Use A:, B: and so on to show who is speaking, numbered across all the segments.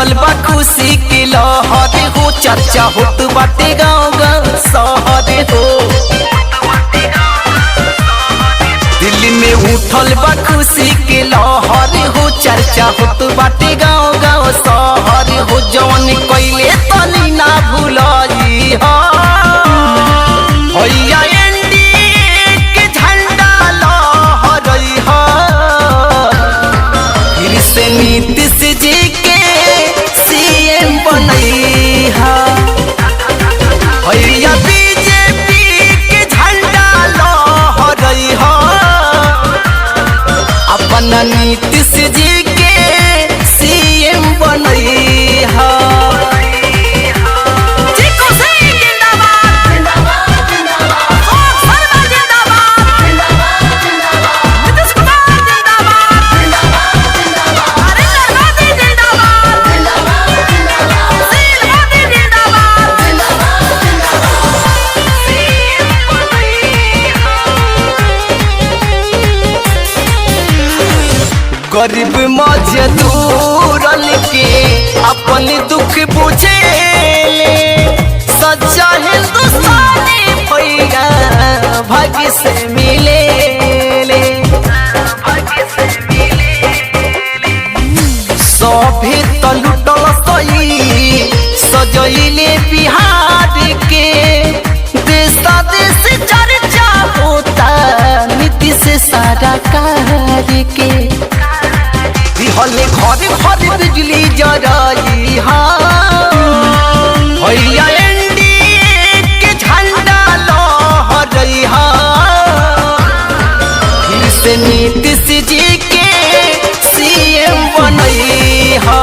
A: उठल बा खुशी के लहर हो, चर्चा होत बाटे गाँव गाँव शहर हो। दिल्ली में उठल बा खुशी के लहर हो, चर्चा होत बाटे गाँव गाँव शहर हो। जवन कइले तनी ना भूलई हो, भैया एनडीए के झंडा लहरई हो। फिर से नीतीश जी के सीएम बनई हो, भैया बीजेपी के झंडा लहरई हो। अपना नीतीश जी के सीएम बनई हो। गरीब मजदूरन के अपन दुख बुझेले, सच्चा हिंदुस्तानी भैया भाग्य से मिलेले। सभे त लुटल सही सजैले बिहार के, देशा देश चर्चा होता नीतीश सारा कार के। हले घर घर बिजली जराई हा, भैया एनडीए के झंडा लहरई हा। फिर से नीतीश जी के सीएम बनई हा,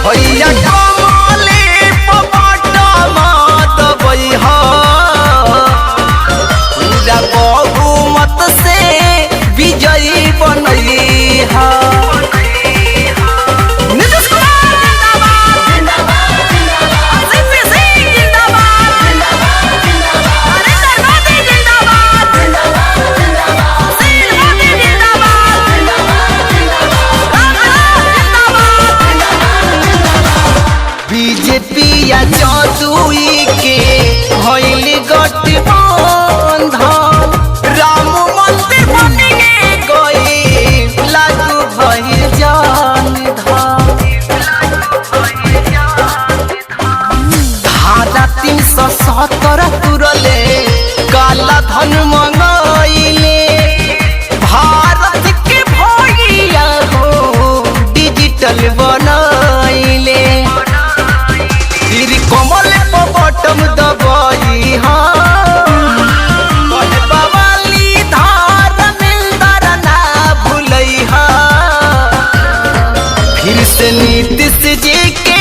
A: भैया कमले पपटमा दबई हा। पूरा बहुमत से विजयी बनई हा। बीजेपी या चौधरी के भइल गठबंधन, राम मंदिर बने गई लागू भइल जनधन। धारा 370 तुरले काला धन मंगइले, भारत के भैया हो डिजिटल बनइले। कमल बटम दबाई हा, बवाली धार मिलदार ना भूलई हा। फिर से नीतीश जी के